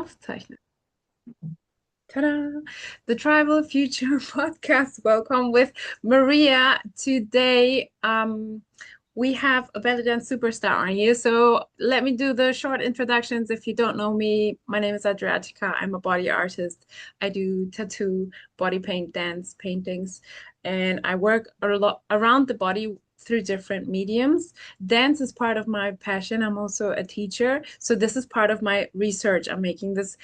Aufzeichnen. Ta-da! The Tribal Future Podcast. Welcome with Maria. Today, we have a Bellydance Superstar on here. So let me do the short introductions. If you don't know me, my name is Adriatica. I'm a body artist. I do tattoo, body paint, dance, paintings, and I work a lot around the body through different mediums. Dance is part of my passion. I'm also a teacher. So this is part of my research. I'm making this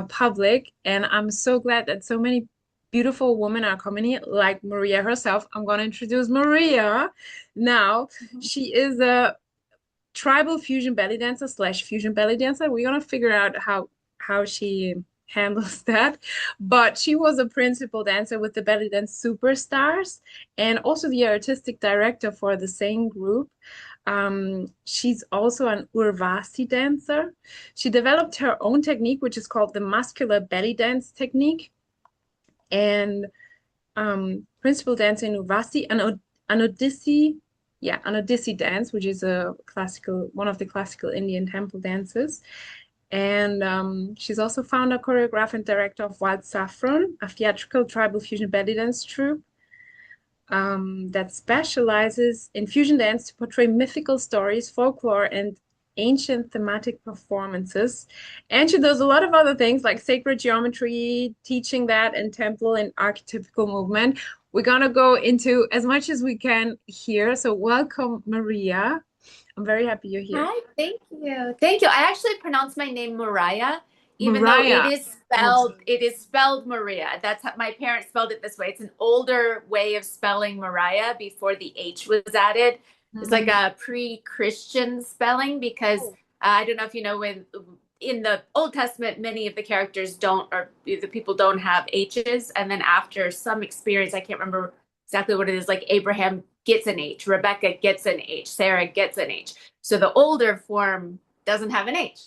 public, and I'm so glad that so many beautiful women are coming here, like Maria herself. I'm going to introduce Maria now. She is a tribal fusion belly dancer slash fusion belly dancer. We're going to figure out how she handles that. But she was a principal dancer with the Bellydance Superstars and also the artistic director for the same group. She's also an Urvasi dancer. She developed her own technique, which is called the Muscular Belly Dance Technique, and principal dancer in Urvasi, an Odissi, yeah, an Odissi dance, which is one of the classical Indian temple dances. And she's also founder, choreographer, and director of Wild Saffron, a theatrical tribal fusion belly dance troupe that specializes in fusion dance to portray mythical stories, folklore, and ancient thematic performances. And she does a lot of other things like sacred geometry, teaching that, and temple and archetypical movement. We're going to go into as much as we can here. So welcome, Maria. I'm very happy you're here. Hi, thank you. Thank you. I actually pronounce my name Mariah, even though Mariah. Oh, sorry. it is spelled Maria. That's how my parents spelled it this way. It's an older way of spelling Mariah before the H was added. It's like a pre-Christian spelling because Oh. I don't know if you know when in the Old Testament, many of the characters don't, or the people don't have H's. And then after some experience, I can't remember exactly what it is, like Abraham gets an H, Rebecca gets an H, Sarah gets an H. So the older form doesn't have an H.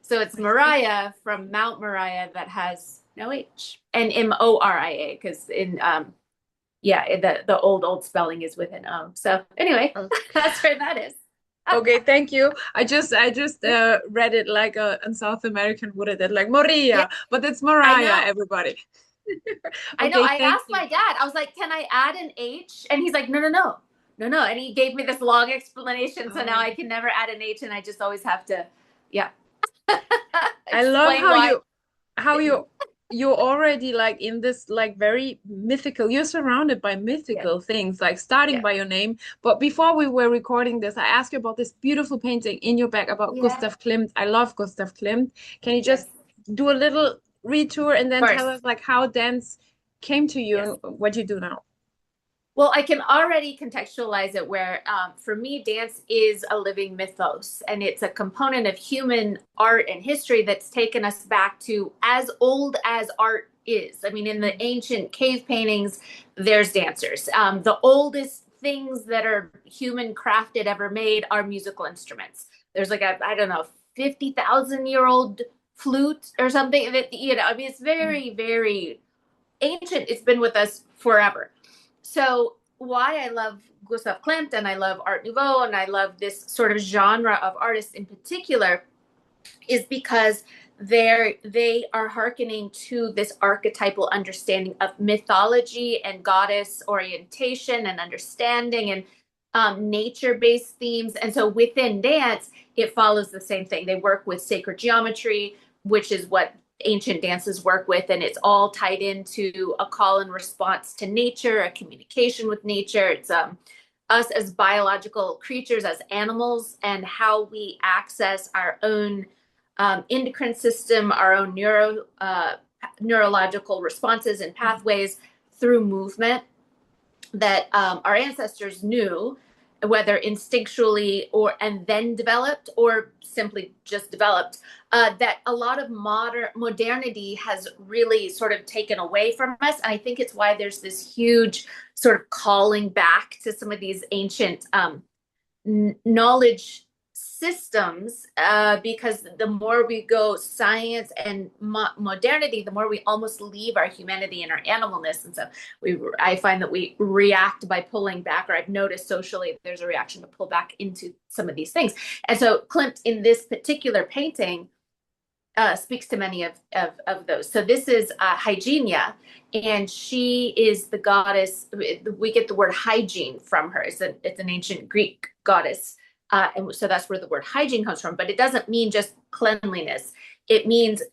So it's Moriah from Mount Moriah that has no H and Moria because the old spelling is with an O. So anyway, Okay. that's where that is. Okay, thank you. I just read it like a South American would have did, like Yeah, Moria, but it's I Mariah, know. everybody. I know. Okay, I thank asked you. my dad, I was like, can I add an H? And he's like, no, no, no, no, no. And he gave me this long explanation. So now Oh, I can never add an H and I just always have to, yeah, I love explain why. how you're already like in this like very mythical. You're surrounded by Yeah, mythical things, like starting yeah, by your name. But before we were recording this, I asked you about this beautiful painting in your bag about yeah, Gustav Klimt. I love Gustav Klimt. Can you just yes, do a little retour and of then tell course. us like how dance came to you Yes. and what you do now? Well, I can already contextualize it where, for me, dance is a living mythos, and it's a component of human art and history that's taken us back to as old as art is. I mean, in the ancient cave paintings, there's dancers. The oldest things that are human crafted ever made are musical instruments. There's like a, I don't know, 50,000-year-old flute or something that, I mean, it's very, very ancient. It's been with us forever. So why I love Gustav Klimt and I love Art Nouveau and I love this sort of genre of artists in particular is because they are hearkening to this archetypal understanding of mythology and goddess orientation and understanding and nature-based themes. And so within dance, it follows the same thing. They work with sacred geometry, which is what ancient dances work with, and it's all tied into a call and response to nature, a communication with nature. It's us as biological creatures, as animals, and how we access our own endocrine system, our own neurological responses and pathways through movement that our ancestors knew, whether instinctually or and then developed or simply just developed, that a lot of modernity has really sort of taken away from us. And I think it's why there's this huge sort of calling back to some of these ancient knowledge systems, because the more we go science and modernity, the more we almost leave our humanity and our animalness. And so I find that we react by pulling back, or I've noticed socially there's a reaction to pull back into some of these things. And so Klimt in this particular painting speaks to many of those. So this is Hygienia, and she is the goddess. We get the word hygiene from her. It's an ancient Greek goddess. And so that's where the word hygiene comes from. But it doesn't mean just cleanliness. It means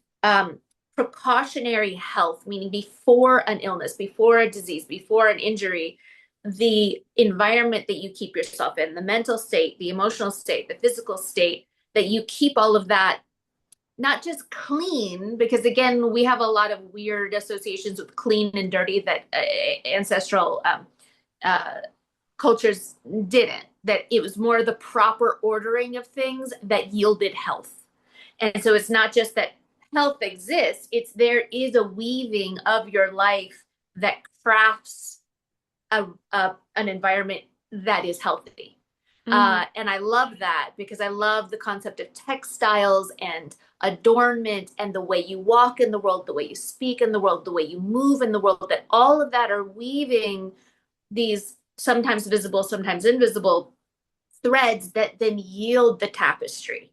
precautionary health, meaning before an illness, before a disease, before an injury, the environment that you keep yourself in, the mental state, the emotional state, the physical state, that you keep all of that not just clean, because again, we have a lot of weird associations with clean and dirty that ancestral uh, cultures didn't, that it was more the proper ordering of things that yielded health. And so it's not just that health exists, it's there is a weaving of your life that crafts an environment that is healthy. And I love that because I love the concept of textiles and adornment and the way you walk in the world, the way you speak in the world, the way you move in the world, that all of that are weaving these sometimes visible, sometimes invisible threads that then yield the tapestry.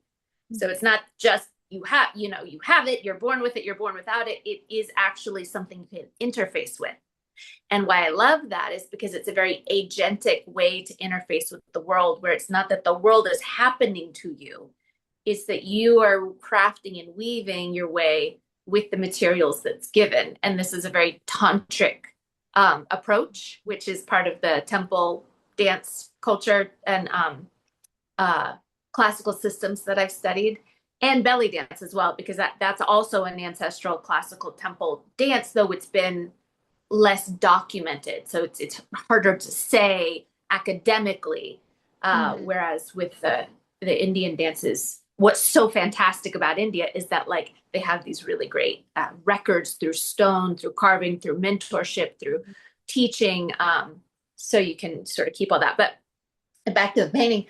So it's not just you have it, you're born with it, you're born without it. It is actually something you can interface with. And why I love that is because it's a very agentic way to interface with the world, where it's not that the world is happening to you, it's that you are crafting and weaving your way with the materials that's given. And this is a very tantric approach, which is part of the temple dance culture and classical systems that I've studied, and belly dance as well, because that's also an ancestral classical temple dance, though it's been less documented. So it's harder to say academically. Whereas with the Indian dances, what's so fantastic about India is that like they have these really great records through stone, through carving, through mentorship, through teaching. So you can sort of keep all that. But back to the painting.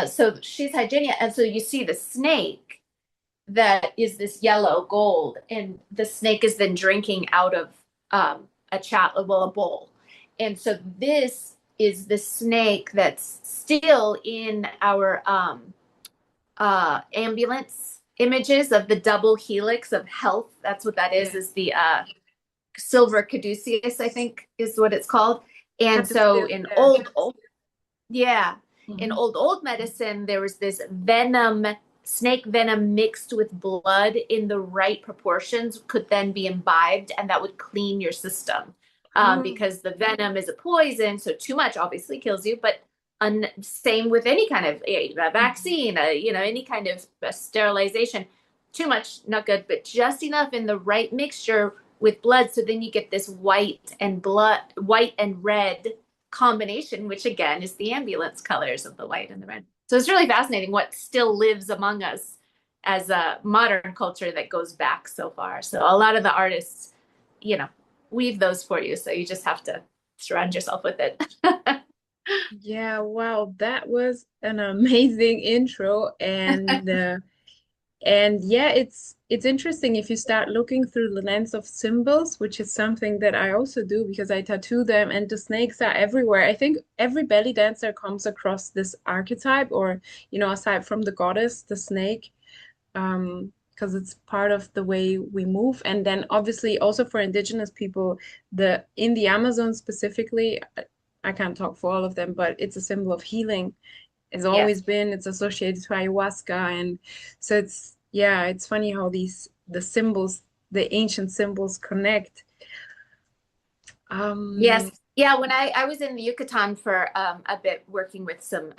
So she's Hygienia. And so you see the snake that is this yellow gold, and the snake is then drinking out of a bowl. And so this is the snake that's still in our ambulance images of the double helix of health. That's what that is the silver caduceus, I think is what it's called. And so in yeah, in old medicine, there was this snake venom mixed with blood in the right proportions could then be imbibed, and that would clean your system. Because the venom is a poison, so too much obviously kills you, but same with any kind of vaccine, any kind of sterilization. Too much, not good, but just enough in the right mixture with blood, so then you get this white and red combination, which again is the ambulance colors of the white and the red. So it's really fascinating what still lives among us as a modern culture that goes back so far. So a lot of the artists, weave those for you. So you just have to surround yourself with it. Yeah, wow, that was an amazing intro. And yeah, it's interesting if you start looking through the lens of symbols, which is something that I also do because I tattoo them, and the snakes are everywhere. I think every belly dancer comes across this archetype, or aside from the goddess, the snake, because it's part of the way we move. And then obviously also for indigenous people, in the Amazon specifically, I can't talk for all of them, but it's a symbol of healing. It's always been. It's associated to ayahuasca, and so it's funny how the ancient symbols connect. Yes. Yeah, when I was in the Yucatan for a bit working with some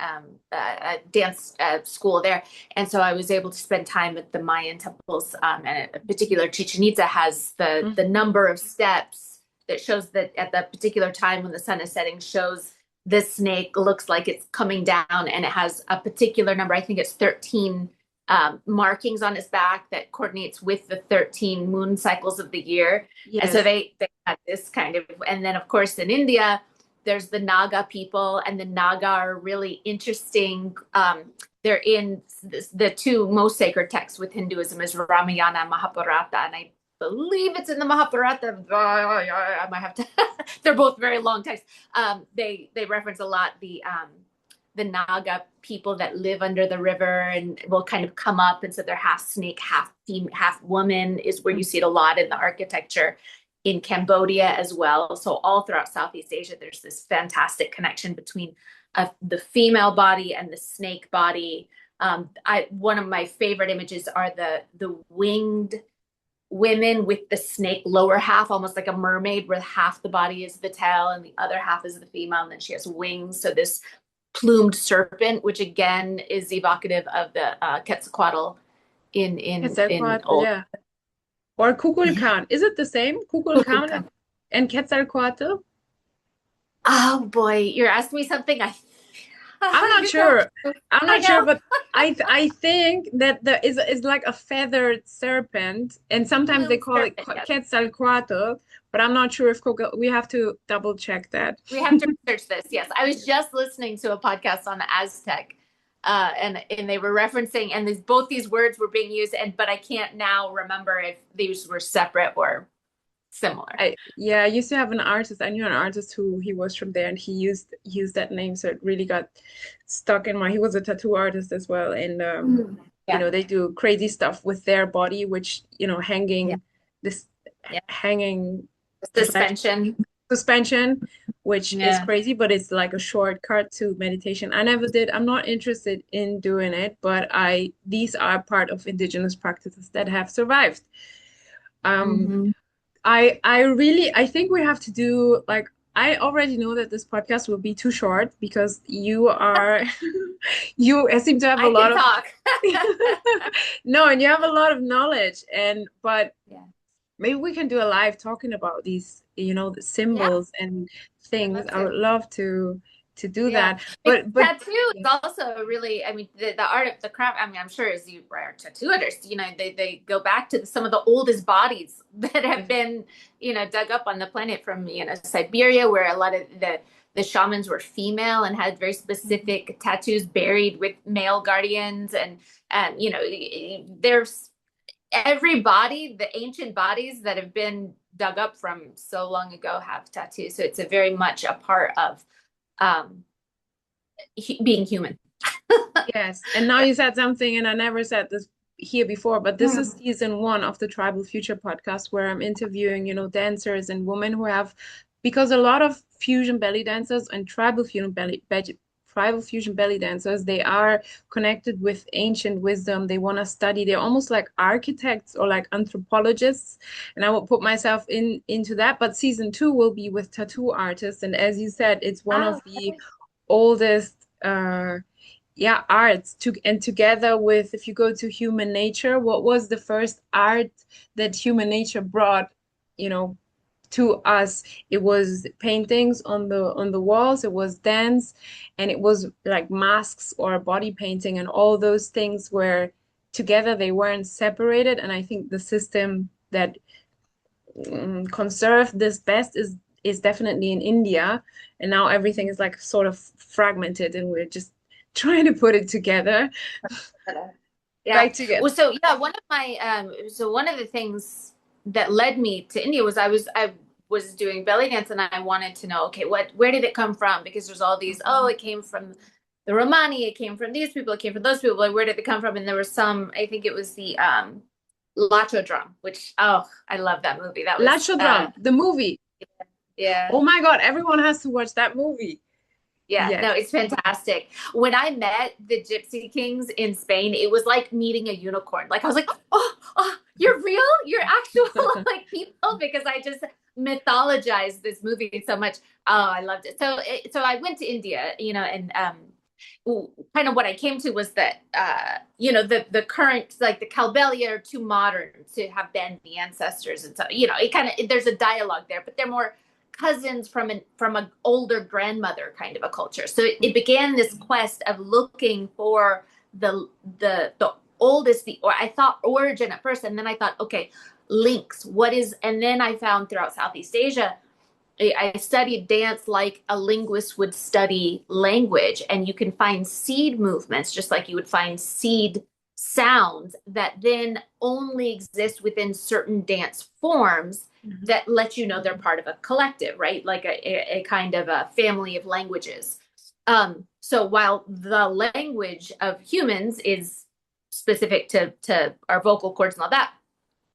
dance school there, and so I was able to spend time at the Mayan temples, and in particular Chichen Itza has the number of steps that shows that at the particular time when the sun is setting shows the snake looks like it's coming down, and it has a particular number. I think it's 13 markings on its back that coordinates with the 13 moon cycles of the year. Yes. And so they had this kind of, and then of course in India, there's the Naga people, and the Naga are really interesting. They're in the two most sacred texts with Hinduism is Ramayana and Mahabharata, and I believe it's in the Mahabharata. I might have to. They're both very long texts. They reference a lot the the Naga people that live under the river and will kind of come up. And so they're half snake, half half woman is where you see it a lot in the architecture in Cambodia as well. So all throughout Southeast Asia, there's this fantastic connection between the female body and the snake body. One of my favorite images are the winged women with the snake lower half, almost like a mermaid, where half the body is the tail and the other half is the female, and then she has wings. So this plumed serpent, which again is evocative of the Quetzalcoatl in Quetzalcoatl, old. yeah. Or Yeah. Kukulkan. Is it the same? Kukulkan and Quetzalcoatl? Oh boy, you're asking me something I'm not you know, sure. I'm I not sure, know. but I think that there is like a feathered serpent, and sometimes they Plumed call it serpent, yes. Quetzalcoatl, but I'm not sure if we have to double check that. We have to research this. Yes, I was just listening to a podcast on the Aztec, and they were referencing, and both these words were being used, but I can't now remember if these were separate or similar. I used to have an artist. I knew an artist who he was from there, and he used that name, so it really got stuck in my. He was a tattoo artist as well, and Yeah, they do crazy stuff with their body, which yeah, this yeah. hanging flesh Suspension. suspension, which is Yeah. crazy, but it's like a shortcut to meditation. I never did. I'm not interested in doing it, but these are part of indigenous practices that have survived. Um, Mm-hmm. I think we have to do like I already know that this podcast will be too short because you are you seem to have a I lot can of talk. no, and you have a lot of knowledge but Yeah. maybe we can do a live talking about these, the Yeah, symbols and I'd things. love I to. would love to do Yeah, that. because But tattoo is also really, I mean, the art of the craft. I mean, I'm sure as you are a tattoo artist, they go back to some of the oldest bodies that have been, dug up on the planet from, Siberia, where a lot of the shamans were female and had very specific tattoos buried with male guardians, and there's every body, the ancient bodies that have been dug up from so long ago have tattoos. So it's a very much a part of um, being human. yes, and now you said something, and I never said this here before, but this is season one of the Tribal Future podcast where I'm interviewing, dancers and women who have, because a lot of fusion belly dancers and tribal fusion belly dancers, they are connected with ancient wisdom. They want to study. They're almost like architects or like anthropologists, and I will put myself into that. But season two will be with tattoo artists, and as you said, it's one of Oh, the oldest arts and together with, if you go to human nature, what was the first art that human nature brought, you know to us? It was paintings on the walls, it was dance, and it was like masks or body painting, and all those things were together. They weren't separated, and I think the system that conserved this best is definitely in India, and now everything is like sort of fragmented, and we're just trying to put it together, yeah. back together. Well, so yeah, one of the things that led me to India was I was doing belly dance, and I wanted to know, okay, where did it come from? Because there's all these, oh, it came from the Romani, it came from these people, it came from those people. Like, where did it come from? And there was some, I think it was the Lacho Drum, which, oh, I love that movie. That was Lachodram, the movie. yeah. Oh my God, everyone has to watch that movie. Yeah, Yes. no, it's fantastic. When I met the Gypsy Kings in Spain, it was like meeting a unicorn. Like I was like, oh, you're real? You're actual like people, because I just mythologized this movie so much. Oh, I loved it. So I went to India, and kind of what I came to was that the current, like the Calbelia, are too modern to have been the ancestors, and so it kind of, there's a dialogue there, but they're more cousins from an older grandmother kind of a culture. So it began this quest of looking for the oldest, or I thought origin at first, and then I thought, okay, links, and then I found throughout Southeast Asia, I studied dance like a linguist would study language, and you can find seed movements just like you would find seed sounds that then only exist within certain dance forms that let you know they're part of a collective, right? Like a kind of a family of languages. So while the language of humans is specific to our vocal cords and all that,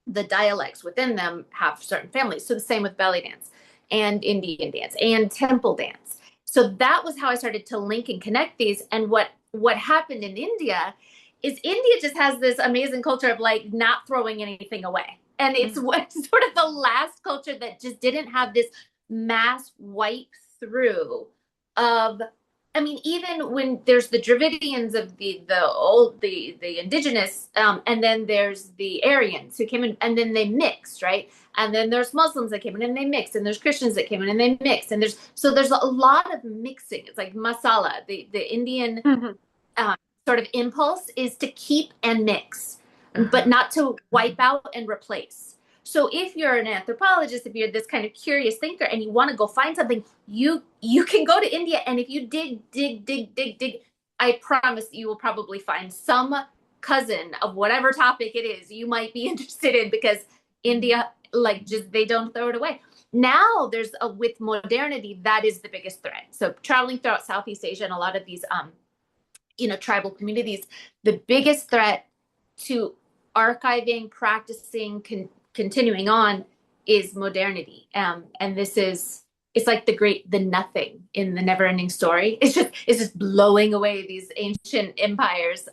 the dialects within them have certain families. So the same with belly dance and Indian dance and temple dance. So that was how I started to link and connect these. And what happened in India is India just has this amazing culture of like not throwing anything away. And it's what sort of the last culture that just didn't have this mass wipe through of, I mean, even when there's the Dravidians of the indigenous, and then there's the Aryans who came in and then they mixed, right? And then there's Muslims that came in and they mixed, and there's Christians that came in and they mixed, and there's a lot of mixing. It's like masala, the Indian um, sort of impulse is to keep and mix, but not to wipe out and replace. So if you're an anthropologist, if you're this kind of curious thinker and you want to go find something, you can go to India, and if you dig, I promise you will probably find some cousin of whatever topic it is you might be interested in, because India, like, just they don't throw it away. Now there's with modernity, that is the biggest threat. So traveling throughout Southeast Asia and a lot of these tribal communities, the biggest threat to archiving, practicing, continuing on is modernity. And this is, it's like the nothing in the never ending story. It's just blowing away these ancient empires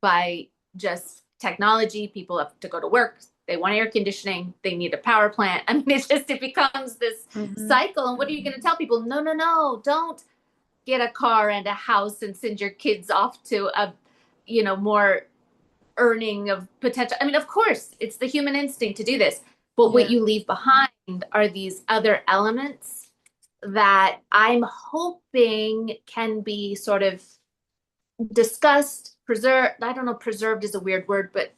by just technology. People have to go to work. They want air conditioning. They need a power plant. I mean, it becomes this cycle. And what are you going to tell people? No, don't get a car and a house and send your kids off to a, more earning of potential. I mean, of course, it's the human instinct to do this, but what you leave behind are these other elements that I'm hoping can be sort of discussed, preserved. I don't know, preserved is a weird word, but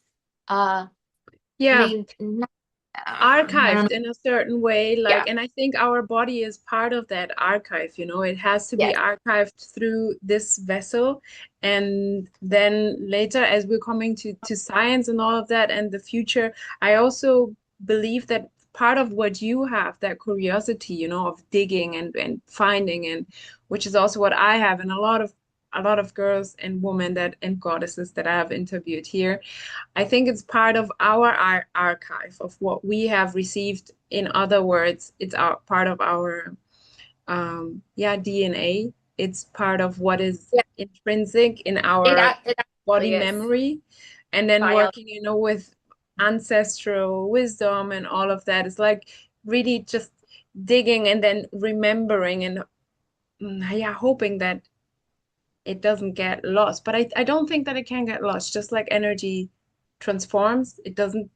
archived in a certain way, like, and I think our body is part of that archive, it has to be archived through this vessel. And then later, as we're coming to science and all of that and the future, I also believe that part of what you have, that curiosity, of digging and finding, and which is also what I have, and a lot of girls and women and goddesses that I have interviewed here. I think it's part of our archive of what we have received. In other words, it's part of our DNA. It's part of what is intrinsic in our it body is. memory. And then working, with ancestral wisdom and all of that. It's like really just digging and then remembering and hoping that it doesn't get lost. But I don't think that it can get lost. Just like energy transforms, it doesn't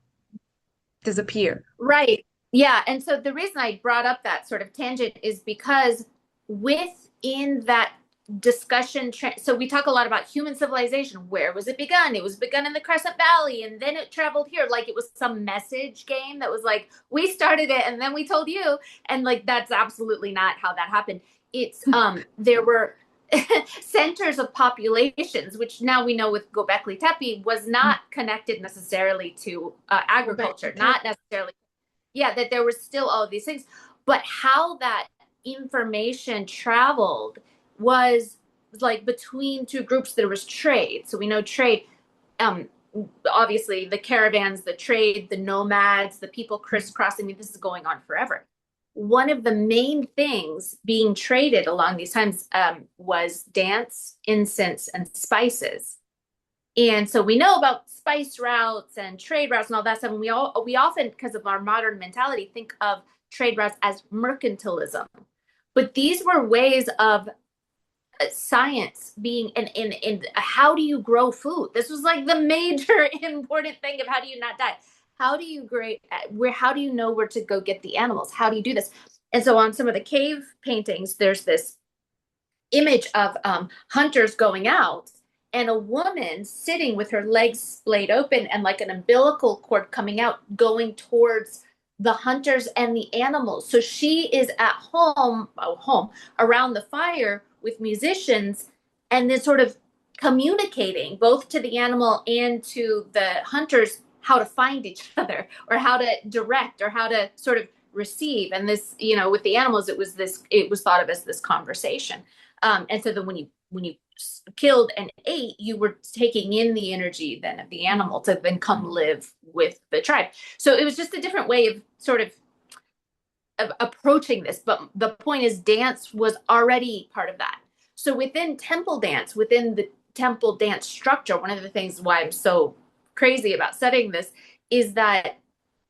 disappear. Right. Yeah. And so the reason I brought up that sort of tangent is because within that discussion, so we talk a lot about human civilization. Where was it begun? It was begun in the Crescent Valley, and then it traveled here. Like it was some message game that was like, we started it and then we told you. And like, that's absolutely not how that happened. It's, there were centers of populations, which now we know with Göbekli Tepe was not connected necessarily to agriculture, not necessarily, that there was still all of these things, but how that information traveled was like between two groups. There was trade. So we know trade, obviously the caravans, the trade, the nomads, the people crisscrossing. I mean, this is going on forever. One of the main things being traded along these times was dance, incense, and spices. And so we know about spice routes and trade routes and all that stuff. And we often, because of our modern mentality, think of trade routes as mercantilism. But these were ways of science being in how do you grow food? This was like the major important thing of how do you not die? How do you how do you know where to go get the animals? How do you do this? And so on some of the cave paintings, there's this image of hunters going out and a woman sitting with her legs splayed open and like an umbilical cord coming out, going towards the hunters and the animals. So she is at home around the fire with musicians and then sort of communicating both to the animal and to the hunters how to find each other or how to direct or how to sort of receive. And this, with the animals, it was thought of as this conversation. And so then when you killed and ate, you were taking in the energy then of the animal to then come live with the tribe. So it was just a different way of sort of approaching this. But the point is, dance was already part of that. So within temple dance, within the temple dance structure, one of the things why I'm so crazy about studying this is that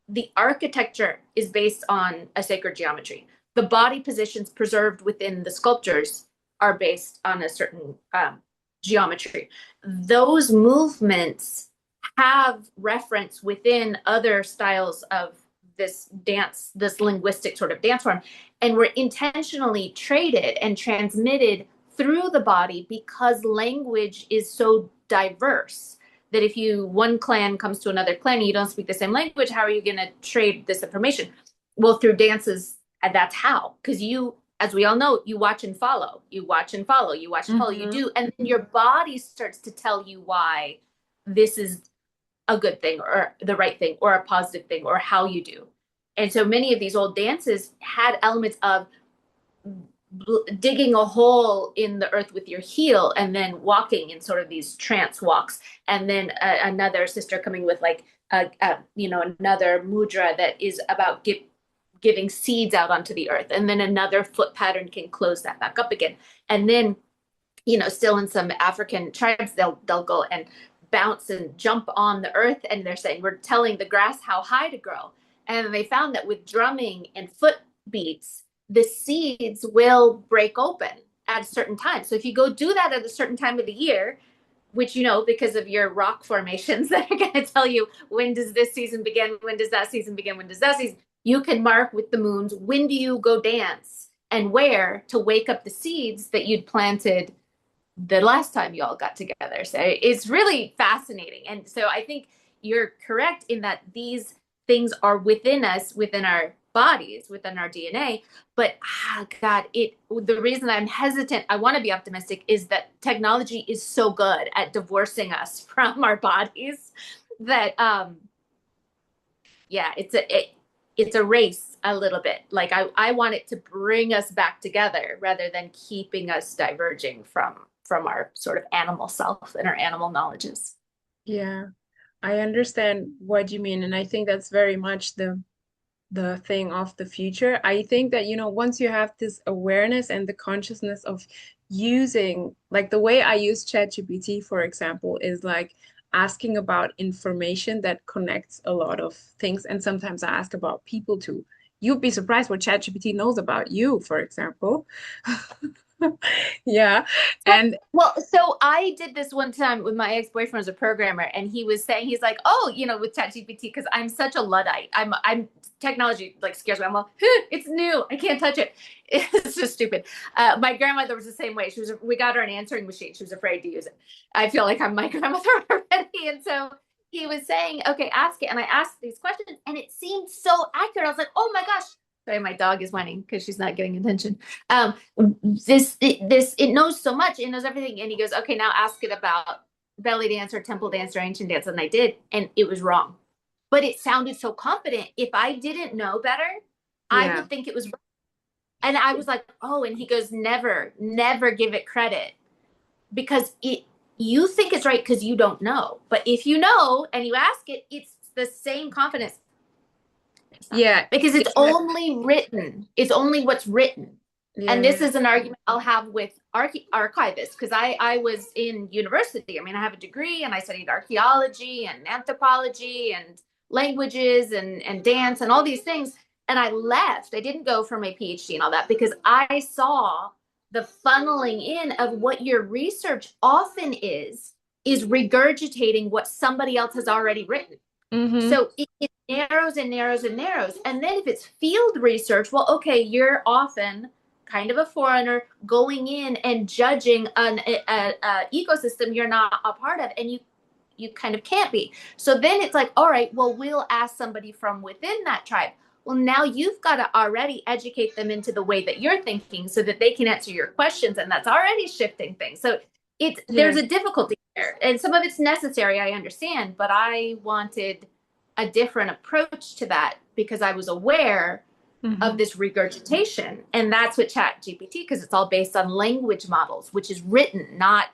the architecture is based on a sacred geometry. The body positions preserved within the sculptures are based on a certain geometry. Those movements have reference within other styles of this dance, this linguistic sort of dance form, and were intentionally traded and transmitted through the body because language is so diverse that if one clan comes to another clan and you don't speak the same language, how are you going to trade this information? Well, through dances, and that's how, because as we all know, you watch and follow, you watch and follow, you watch and follow, you do, and then your body starts to tell you why this is a good thing or the right thing or a positive thing or how you do. And so many of these old dances had elements of digging a hole in the earth with your heel and then walking in sort of these trance walks, and then another sister coming with like another mudra that is about giving seeds out onto the earth, and then another foot pattern can close that back up again. And then still in some African tribes, they'll go and bounce and jump on the earth, and they're saying we're telling the grass how high to grow. And they found that with drumming and foot beats, the seeds will break open at a certain time. So if you go do that at a certain time of the year, which because of your rock formations that are going to tell you when does this season begin, when does that season begin, when does that season, you can mark with the moons when do you go dance and where to wake up the seeds that you'd planted the last time you all got together. So it's really fascinating. And so I think you're correct in that these things are within us, within our bodies, within our DNA. But God, the reason I'm hesitant, I want to be optimistic, is that technology is so good at divorcing us from our bodies that it's a race a little bit. Like I want it to bring us back together rather than keeping us diverging from our sort of animal self and our animal knowledges. Yeah, I understand what you mean, and I think that's very much the thing of the future. I think that, once you have this awareness and the consciousness of using, like the way I use ChatGPT, for example, is like asking about information that connects a lot of things. And sometimes I ask about people too. You'd be surprised what ChatGPT knows about you, for example. Yeah. And Well, so I did this one time with my ex-boyfriend as a programmer, and he was saying, he's like, oh, with ChatGPT, because I'm such a Luddite. I'm technology like scares me. I'm like, it's new. I can't touch it. It's just stupid. My grandmother was the same way. We got her an answering machine. She was afraid to use it. I feel like I'm my grandmother already. And so he was saying, okay, ask it. And I asked these questions and it seemed so accurate. I was like, oh my gosh. Sorry, my dog is whining because she's not getting attention. It knows so much. It knows everything. And he goes, okay, now ask it about belly dance or temple dance or ancient dance. And I did, and it was wrong. But it sounded so confident. If I didn't know better, I would think it was wrong. And I was like, oh, and he goes, never give it credit, because you think it's right because you don't know. But if you know and you ask it, it's the same confidence. yeah, Because it's only written. It's only what's written. yeah, And this is an argument I'll have with archivists, because I was in university. I mean, I have a degree and I studied archeology and anthropology and languages and dance and all these things. And I left. I didn't go for my PhD and all that because I saw the funneling in of what your research often is regurgitating what somebody else has already written. Mm-hmm. So it narrows and narrows and narrows. And then if it's field research, well, okay, you're often kind of a foreigner going in and judging an ecosystem you're not a part of, and you kind of can't be. So then it's like, all right, well, we'll ask somebody from within that tribe. Well, now you've got to already educate them into the way that you're thinking so that they can answer your questions, and that's already shifting things. So there's a difficulty there, and some of it's necessary, I understand, but I wanted a different approach to that because I was aware of Hmm. this regurgitation. And that's what Chat GPT, because it's all based on language models, which is written, not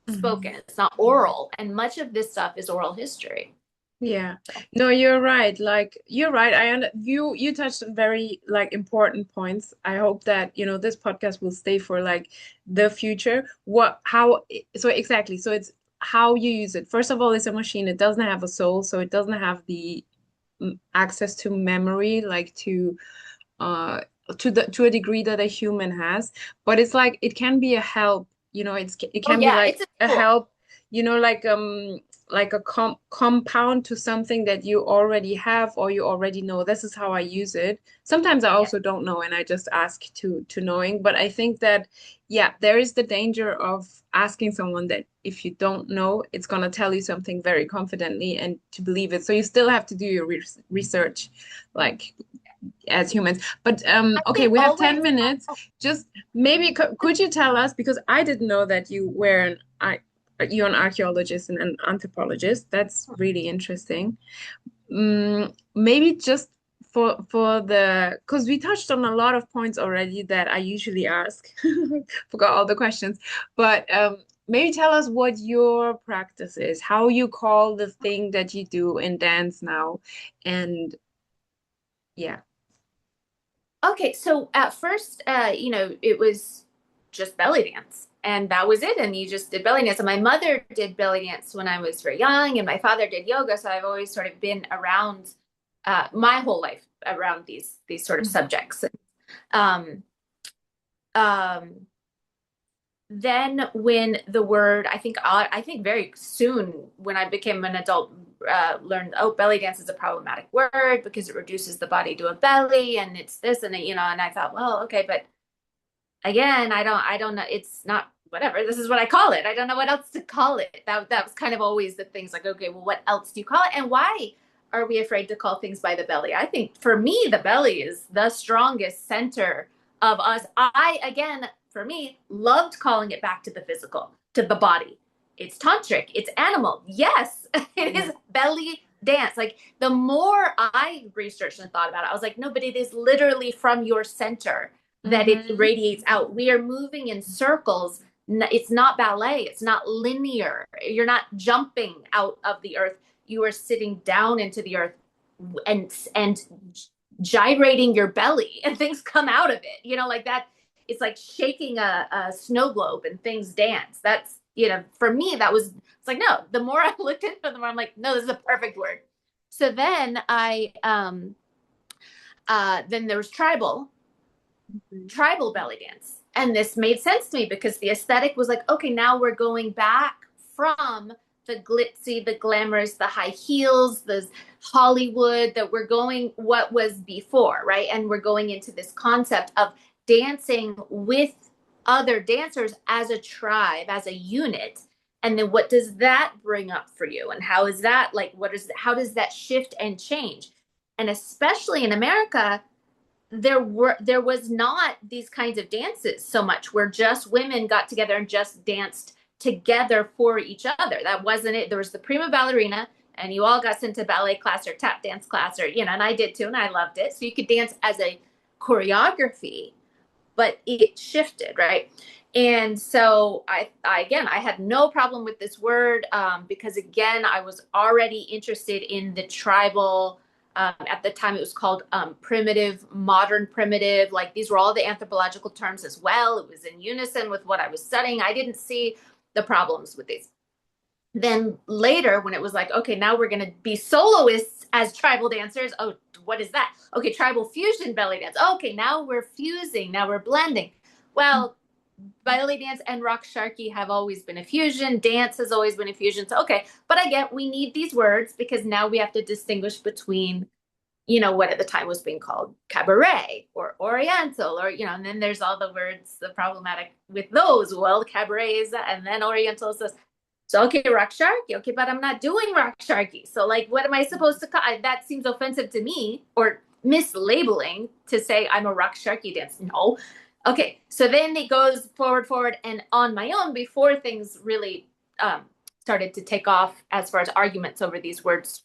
spoken. Hmm. It's not oral. And much of this stuff is oral history. Yeah. No, you're right. Like you're right. You touched on very like important points. I hope that, this podcast will stay for like the future. So exactly. So it's how you use it. First of all, it's a machine. It doesn't have a soul, so it doesn't have the access to memory like uh to a degree that a human has, but it's like it can be a help, it Oh can be yeah, like it's a a tool. help, like a compound to something that you already have or you already know. This is how I use it. Sometimes I Yeah. also don't know and I just ask to knowing, but I think that yeah, there is the danger of asking someone that if you don't know, it's going to tell you something very confidently and to believe it. So you still have to do your research, like as humans. But I okay, think we have always, 10 minutes. Just maybe could you tell us, because I didn't know that you're an archaeologist and an anthropologist. That's really interesing. Maybe just for the because we touched on a lot of points already that I usually ask. Forgot all the questions. But maybe tell us what your practice is, how you call the thing that you do in dance now. And yeah. okay, so at first, it was just belly dance, and that was it. And you just did belly dance. And my mother did belly dance when I was very young, and my father did yoga. So I've always sort of been around my whole life around these sort of subjects. Um, um, then when the word, I think very soon when I became an adult, learned, oh, belly dance is a problematic word because it reduces the body to a belly, and it's this and and I thought, well, okay, but again, I don't know. It's not whatever. This is what I call it. I don't know what else to call it. That was kind of always the things like, okay, well, what else do you call it? And why are we afraid to call things by the belly? I think for me, the belly is the strongest center of us. Again, for me, loved calling it back to the physical, to the body. It's tantric, it's animal. Yes, it Yeah. is belly dance. Like the more I researched and thought about it, I was like, no, but it is literally from your center that it Hmm. radiates out. We are moving in circles. It's not ballet. It's not linear. You're not jumping out of the earth. You are sitting down into the earth and gyrating your belly, and things come out of it. Like that. It's like shaking a snow globe, and things dance. That's for me, that was. It's like no. The more I looked into it, the more I'm like, no, this is a perfect word. So then then there was tribal belly dance. And this made sense to me because the aesthetic was like, okay, now we're going back from the glitzy, the glamorous, the high heels, the Hollywood, that we're going what was before, right? And we're going into this concept of dancing with other dancers as a tribe, as a unit. And then what does that bring up for you? And how is that like, how does that shift and change? And especially in America, there was not these kinds of dances so much where just women got together and just danced together for each other. That wasn't it. There was the prima ballerina, and you all got sent to ballet class or tap dance class, or and I did too, and I loved it. So you could dance as a choreography, but it shifted, right? And so I had no problem with this word, because again, I was already interested in the tribal. At the time, it was called primitive, modern primitive. Like these were all the anthropological terms as well. It was in unison with what I was studying. I didn't see the problems with these. Then later, when it was like, okay, now we're going to be soloists as tribal dancers. Oh, what is that? Okay, tribal fusion belly dance. Okay, now we're fusing. Now we're blending. Well, belly dance and rock sharky have always been a fusion. Dance has always been a fusion. So, okay, but I get we need these words because now we have to distinguish between, what at the time was being called cabaret or oriental, or, and then there's all the words, the problematic with those. Well, cabaret is that, and then oriental is this. So, okay, rock sharky. Okay, but I'm not doing rock sharky. So, like, what am I supposed to call? That seems offensive to me, or mislabeling to say I'm a rock sharky dance. No. Okay, so then it goes forward, and on my own before things really started to take off as far as arguments over these words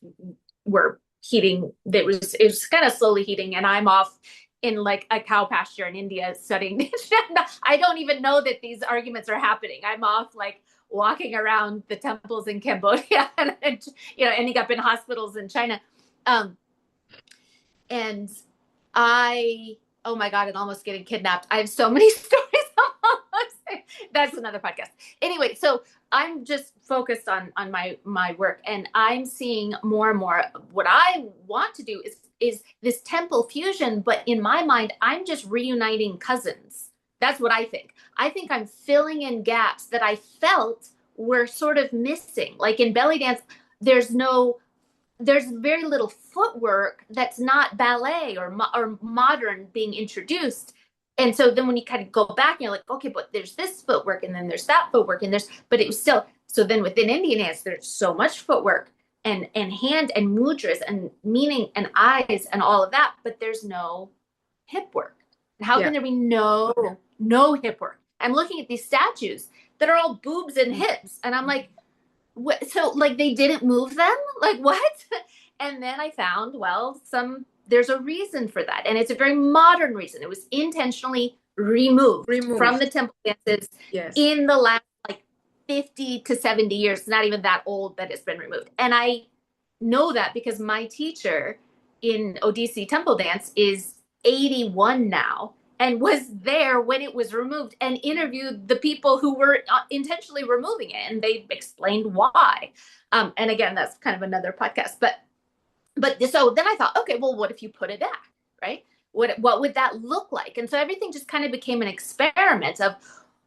were heating. It was kind of slowly heating, and I'm off in like a cow pasture in India studying. I don't even know that these arguments are happening. I'm off like walking around the temples in Cambodia and, ending up in hospitals in China. And oh my God, and almost getting kidnapped. I have so many stories. That's another podcast. Anyway, so I'm just focused on my work, and I'm seeing more and more. What I want to do is this temple fusion, but in my mind, I'm just reuniting cousins. That's what I think. I think I'm filling in gaps that I felt were sort of missing. Like in belly dance, there's very little footwork that's not ballet or modern being introduced. And so then when you kind of go back and you're like, okay, but there's this footwork and then there's that footwork but it was still, so then within Indian dance, there's so much footwork and hand and mudras and meaning and eyes and all of that, but there's no hip work. How can there be no hip work? I'm looking at these statues that are all boobs and hips. And I'm like, so like they didn't move them? Like what? And then I found, well, there's a reason for that. And it's a very modern reason. It was intentionally removed. From the temple dances in the last like 50 to 70 years. It's not even that old that it's been removed. And I know that because my teacher in Odissi temple dance is 81 now and was there when it was removed and interviewed the people who were intentionally removing it. And they explained why. And again, that's kind of another podcast. But so then I thought, okay, well, what if you put it back, right? What would that look like? And so everything just kind of became an experiment of,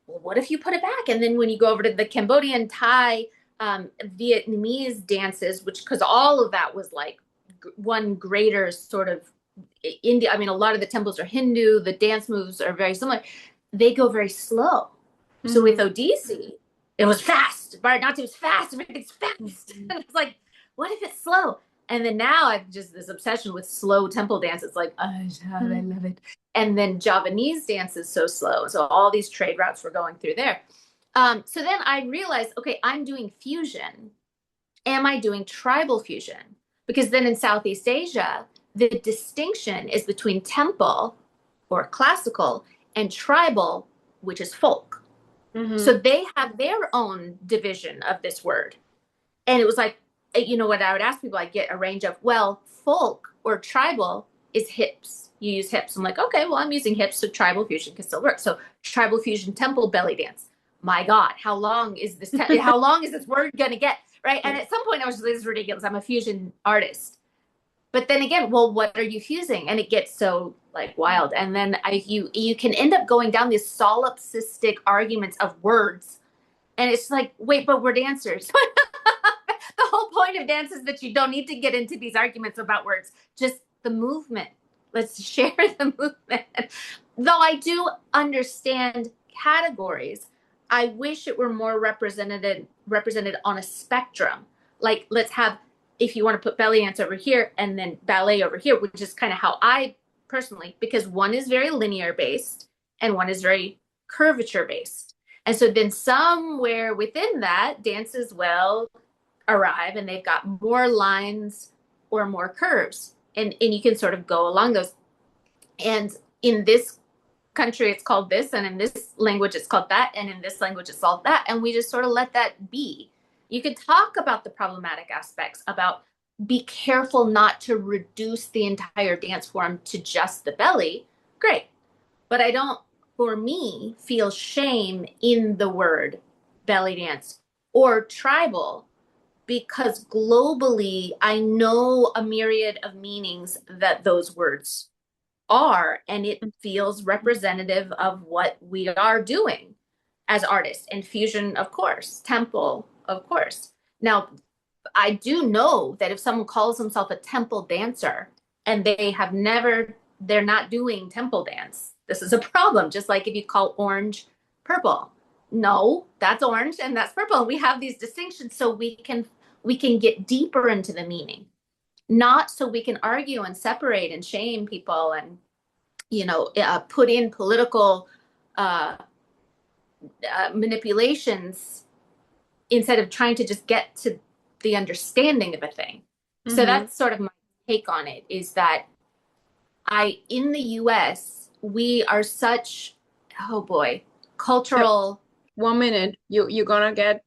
well, what if you put it back? And then when you go over to the Cambodian, Thai, Vietnamese dances, because all of that was like one greater sort of India. I mean, a lot of the temples are Hindu. The dance moves are very similar. They go very slow. Mm-hmm. So with Odissi, it was fast. Bharatanatyam was fast. Everything's fast. Mm-hmm. And it's like, what if it's slow? And then now I've just this obsession with slow temple dance. It's like, I love it. And then Javanese dance is so slow. So all these trade routes were going through there. So then I realized, okay, I'm doing fusion. Am I doing tribal fusion? Because then in Southeast Asia, the distinction is between temple or classical and tribal, which is folk. Mm-hmm. So they have their own division of this word. And it was like, what I would ask people, I get a range of, well, folk or tribal is hips. You use hips. I'm like, okay, well, I'm using hips, so tribal fusion can still work. So tribal fusion temple belly dance. My God, how long is this? How long is this word going to get? Right. And at some point I was just like, this is ridiculous. I'm a fusion artist. But then again, well, what are you fusing? And it gets so like wild. And then you can end up going down these solipsistic arguments of words. And it's like, wait, but we're dancers. The whole point of dance is that you don't need to get into these arguments about words, just the movement. Let's share the movement. Though I do understand categories, I wish it were more represented on a spectrum. Like, let's have, if you want to put belly dance over here and then ballet over here, which is kind of how I personally, because one is very linear based and one is very curvature based. And so then somewhere within that, dances will arrive and they've got more lines or more curves. And you can sort of go along those. And in this country, it's called this. And in this language, it's called that. And in this language, it's called that. And we just sort of let that be. You could talk about the problematic aspects, about be careful not to reduce the entire dance form to just the belly. Great. But I don't, for me, feel shame in the word belly dance or tribal, because globally, I know a myriad of meanings that those words are, and it feels representative of what we are doing as artists. And fusion, of course, temple, of course. Now, I do know that if someone calls himself a temple dancer and they're not doing temple dance, this is a problem. Just like if you call orange purple. No, that's orange and that's purple. We have these distinctions so we can get deeper into the meaning, not so we can argue and separate and shame people and, put in political manipulations instead of trying to just get to the understanding of a thing. Mm-hmm. So that's sort of my take on it, is that in the US, we are such, oh boy, So cultural. 1 minute, you're gonna get,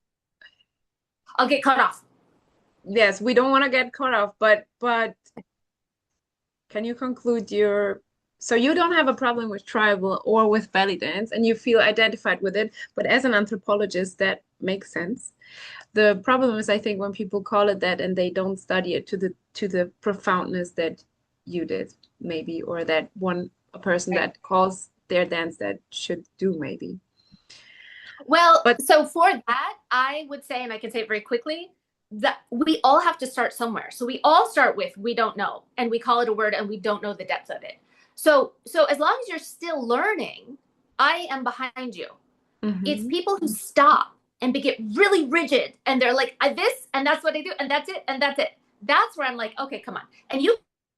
I'll get cut off. yes, we don't want to get cut off, but can you conclude your, so you don't have a problem with tribal or with belly dance and you feel identified with it, but as an anthropologist, that makes sense. The problem is, I think, when people call it that and they don't study it to the profoundness that you did, maybe, or that one a person Right. that calls their dance that should do, maybe. Well, But so for that, I would say, and I can say it very quickly, that we all have to start somewhere. So we all start with we don't know, and we call it a word, and we don't know the depth of it. So as long as you're still learning, I am behind you. It's mhm. people who stop and they get really rigid, and they're like, this, and that's what I do, and that's it, and that's it. That's where I'm like, okay, come on. And you